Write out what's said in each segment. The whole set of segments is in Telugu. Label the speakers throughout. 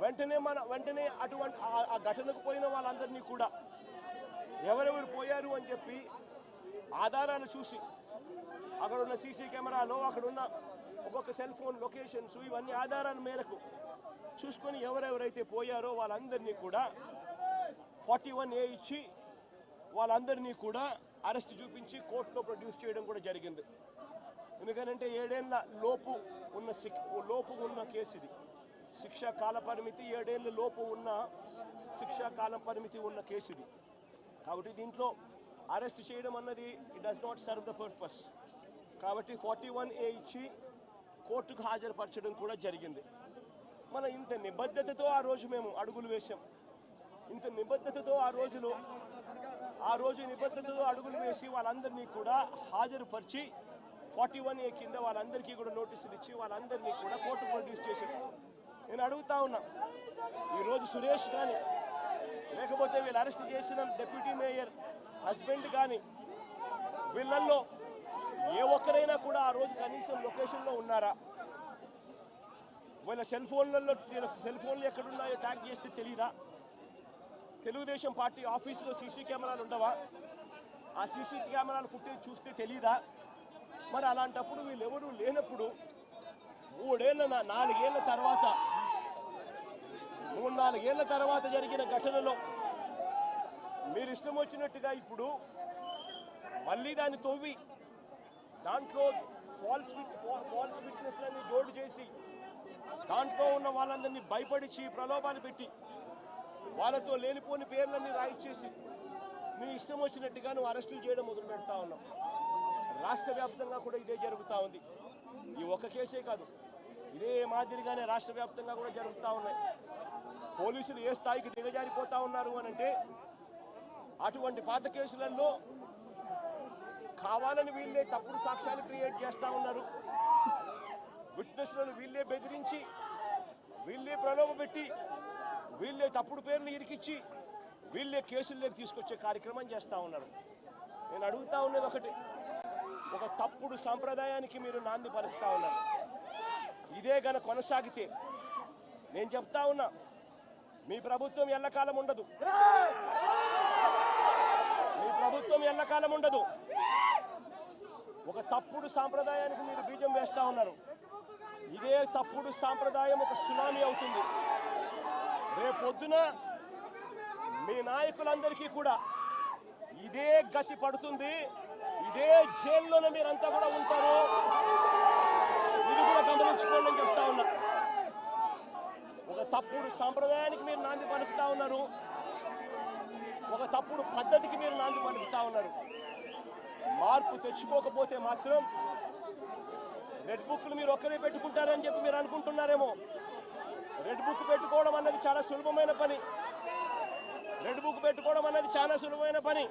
Speaker 1: వెంటనే అటువంటి ఆ ఘటనకు పోయిన వాళ్ళందరినీ కూడా ఎవరెవరు పోయారు అని చెప్పి ఆధారాలు చూసి అక్కడ ఉన్న సీసీ కెమెరాలో అక్కడ ఉన్న ఒక్కొక్క సెల్ ఫోన్ లొకేషన్స్ ఇవన్నీ ఆధారాల మేరకు చూసుకొని ఎవరెవరైతే పోయారో వాళ్ళందరినీ కూడా 41A ఇచ్చి వాళ్ళందరినీ కూడా అరెస్ట్ చూపించి కోర్టులో ప్రొడ్యూస్ చేయడం కూడా జరిగింది. ఎందుకంటే 7 ఏళ్ల లోపు ఉన్న కేసు ఇది. శిక్షా కాల పరిమితి 7 ఏళ్ల లోపు ఉన్న శిక్షా కాల పరిమితి ఉన్న కేసు ఇది. కాబట్టి దీంట్లో అరెస్ట్ చేయడం అన్నది it does not serve the purpose. కాబట్టి 41A ఇచ్చి కోర్టుకు హాజరుపరచడం కూడా జరిగింది. మన ఇంత నిబద్ధతతో ఆ రోజు మేము అడుగులు వేశాం. ఇంత నిబద్ధతతో ఆ రోజు నిబద్ధతతో అడుగులు వేసి వాళ్ళందరినీ కూడా హాజరుపరిచి 41A కింద వాళ్ళందరికీ కూడా నోటీసులు ఇచ్చి వాళ్ళందరినీ కూడా కోర్టుకు ప్రొడ్యూస్ చేశారు. నేను అడుగుతా ఉన్నా, ఈరోజు సురేష్ కానీ లేకపోతే వీళ్ళు అరెస్ట్ చేసిన డిప్యూటీ మేయర్ హస్బెండ్ కానీ వీళ్ళల్లో ఏ ఒక్కరైనా కూడా ఆ రోజు కనీసం లొకేషన్లో ఉన్నారా? వీళ్ళ సెల్ ఫోన్లు ఎక్కడున్నాయో ట్యాగ్ చేస్తే తెలియదా? తెలుగుదేశం పార్టీ ఆఫీసులో సీసీ కెమెరాలు ఉండవా? ఆ సీసీ కెమెరాల ఫుటేజ్ చూస్తే తెలియదా? మరి అలాంటప్పుడు వీళ్ళెవరూ లేనప్పుడు 4 ఏళ్ల తర్వాత జరిగిన ఘటనలో మీరు ఇష్టం వచ్చినట్టుగా ఇప్పుడు మళ్ళీ దాన్ని తవ్వి దాంట్లో ఫాల్స్ విట్నెస్లని జోడు చేసి దాంట్లో ఉన్న వాళ్ళందరినీ భయపడిచి ప్రలోభాలు పెట్టి వాళ్ళతో లేనిపోని పేర్లన్నీ రాయిచ్చేసి మీ ఇష్టం వచ్చినట్టుగా నువ్వు అరెస్టులు చేయడం మొదలు పెడతా ఉన్నావు. రాష్ట్ర వ్యాప్తంగా కూడా ఇదే జరుగుతూ ఉంది. ఈ ఒక్క కేసే కాదు, ఇదే మాదిరిగానే రాష్ట్ర వ్యాప్తంగా కూడా జరుగుతూ ఉన్నాయి. పోలీసులు ఏ స్థాయికి దిగజారిపోతా ఉన్నారు అనంటే అటువంటి పాత కేసులలో కావాలని వీళ్ళే తప్పుడు సాక్ష్యాలు క్రియేట్ చేస్తూ ఉన్నారు. విట్నెస్లను వీళ్ళే బెదిరించి వీళ్ళే ప్రలోభపెట్టి వీళ్ళే తప్పుడు పేర్లు ఇరికిచ్చి వీళ్ళే కేసుల్లోకి తీసుకొచ్చే కార్యక్రమం చేస్తూ ఉన్నారు. నేను అడుగుతా ఉన్నది ఒకటి, ఒక తప్పుడు సాంప్రదాయానికి మీరు నాంది పలుకుతా ఉన్నారు. ఇదే గన కొనసాగితే నేను చెప్తా ఉన్నా, మీ ప్రభుత్వం ఎల్లకాలం ఉండదు. మీ ప్రభుత్వం ఎల్లకాలం ఉండదు. ఒక తప్పుడు సాంప్రదాయానికి మీరు బీజం వేస్తూ ఉన్నారు. ఇదే తప్పుడు సాంప్రదాయం ఒక సునామీ అవుతుంది. రేపొద్దున మీ నాయకులందరికీ కూడా ఇదే గతి పడుతుంది. ఇదే జైల్లోనే మీరంతా కూడా ఉంటారు. ఇది కూడా గమనించుకోండి అని చెప్తా ఉన్నా. ఒక తప్పుడు సాంప్రదాయానికి మీరు నాంది పలుకుతా ఉన్నారు. ఒక తప్పుడు పద్ధతికి మీరు నాంది పలుకుతా ఉన్నారు. మార్పు తెచ్చుకోకపోతే మాత్రం రెడ్ బుక్లు మీరు ఒక్కరే పెట్టుకుంటారని చెప్పి మీరు అనుకుంటున్నారేమో. రెడ్ బుక్ పెట్టుకోవడం అన్నది చాలా సులభమైన పని. రెడ్ బుక్ పెట్టుకోవడం అన్నది చాలా సులభమైన పని.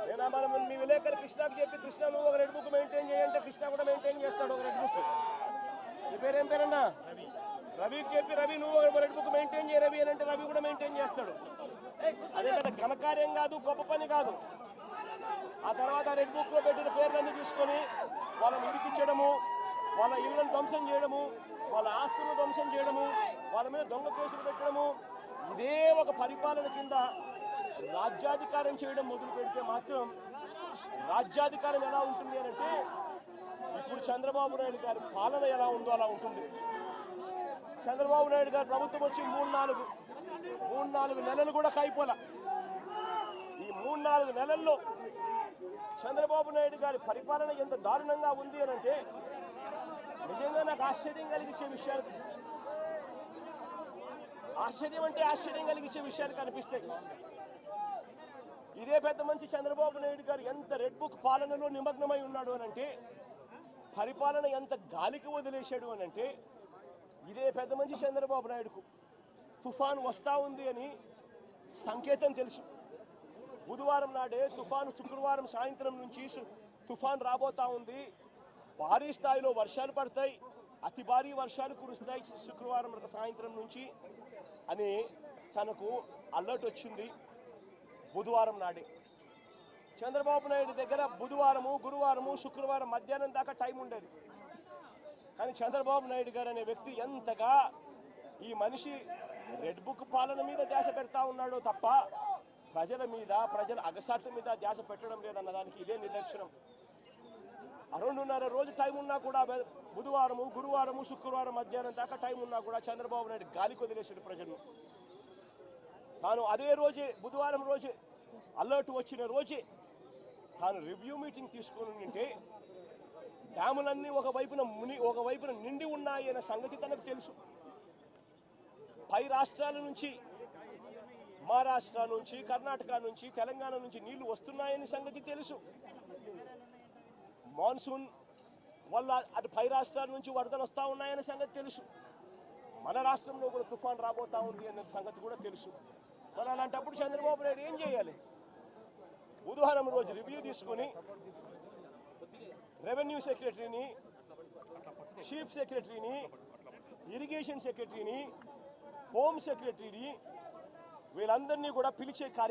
Speaker 1: నేను మనం మీ విలేకరు కృష్ణకి చెప్పి, కృష్ణ నువ్వు ఒక రెడ్ బుక్ మెయింటైన్ చేయంటే కృష్ణ కూడా మెయింటైన్ చేస్తాడు ఒక రెడ్ బుక్. నీ పేరేం పేరన్నా? రవికి చెప్పి, రవి నువ్వు ఒక రెడ్ బుక్ మెయింటైన్ చేయ రవి అని అంటే రవి కూడా మెయింటైన్ చేస్తాడు. అదే కదా ఘనకార్యం కాదు, గొప్ప పని కాదు. ఆ తర్వాత రెడ్ బుక్లో పెట్టిన పేర్లన్నీ చూసుకొని వాళ్ళని ఇరికించడము, వాళ్ళ ఇళ్లను ధ్వంసం చేయడము, వాళ్ళ ఆస్తులను ధ్వంసం చేయడము, వాళ్ళ మీద దొంగ కేసులు పెట్టడము, ఇదే ఒక పరిపాలన కింద రాజ్యాధికారం చేయడం మొదలు పెడితే మాత్రం రాజ్యాధికారం ఎలా ఉంటుంది అంటే ఇప్పుడు చంద్రబాబు నాయుడు గారి పాలన ఎలా ఉందో అలా ఉంటుంది. చంద్రబాబు నాయుడు గారి ప్రభుత్వం వచ్చి 3-4 నెలలు కూడా కాయిపోలా. ఈ 3-4 నెలల్లో చంద్రబాబు నాయుడు గారి పరిపాలన ఎంత దారుణంగా ఉంది అని అంటే నిజంగా నాకు ఆశ్చర్యం కలిగించే విషయాలు, ఆశ్చర్యం కలిగించే విషయాలు కనిపిస్తాయి. ఇదే పెద్ద మనిషి చంద్రబాబు నాయుడు గారు ఎంత రెడ్ బుక్ పాలనలో నిమగ్నమై ఉన్నాడు అని అంటే, పరిపాలన ఎంత గాలికి వదిలేశాడు అని అంటే, ఇదే పెద్ద మనిషి చంద్రబాబు నాయుడుకు తుఫాను వస్తూ ఉంది అని సంకేతం తెలుసు. బుధవారం నాడే తుఫాను, శుక్రవారం సాయంత్రం నుంచి తుఫాను రాబోతా ఉంది, భారీ స్థాయిలో వర్షాలు పడతాయి, అతి భారీ వర్షాలు కురుస్తాయి శుక్రవారం సాయంత్రం నుంచి అని తనకు అలర్ట్ వచ్చింది. బుధవారం నాడే చంద్రబాబు నాయుడు దగ్గర బుధవారము, గురువారము, శుక్రవారం మధ్యాహ్నం దాకా టైం ఉండేది. కానీ చంద్రబాబు నాయుడు గారు అనే వ్యక్తి ఎంతగా ఈ మనిషి రెడ్ బుక్ పాలన మీద ధ్యాస పెడతా ఉన్నాడు తప్ప ప్రజల మీద, ప్రజల అగసాట్ల మీద ధ్యాస పెట్టడం లేదన్న దానికి ఇదే నిదర్శనం. 2.5 రోజు టైం ఉన్నా కూడా బుధవారము, గురువారము, శుక్రవారం మధ్యాహ్నం దాకా టైం ఉన్నా కూడా చంద్రబాబు నాయుడు గాలికి వదిలేసాడు ప్రజలను. తాను అదే రోజే, బుధవారం రోజే అలర్ట్ వచ్చిన రోజే తాను రివ్యూ మీటింగ్ తీసుకొని ఉంటే డ్యాములన్నీ ఒకవైపున నిండి ఉన్నాయి అనే సంగతి తనకు తెలుసు. పై రాష్ట్రాల నుంచి, మహారాష్ట్ర నుంచి, కర్ణాటక నుంచి, తెలంగాణ నుంచి నీళ్లు వస్తున్నాయని సంగతి తెలుసు. మాన్సూన్ వల్ల అటు పై రాష్ట్రాల నుంచి వరదలు వస్తూ ఉన్నాయనే సంగతి తెలుసు. మన రాష్ట్రంలో కూడా తుఫాన్ రాబోతా ఉంది అనే సంగతి కూడా తెలుసు. మరి అలాంటప్పుడు చంద్రబాబు నాయుడు ఏం చేయాలి? బుధవారం రోజు రివ్యూ తీసుకొని రెవెన్యూ సెక్రటరీని, చీఫ్ సెక్రటరీని, ఇరిగేషన్ సెక్రటరీని, హోమ్ సెక్రటరీని వీళ్ళందరినీ కూడా పిలిచే కార్యక్రమం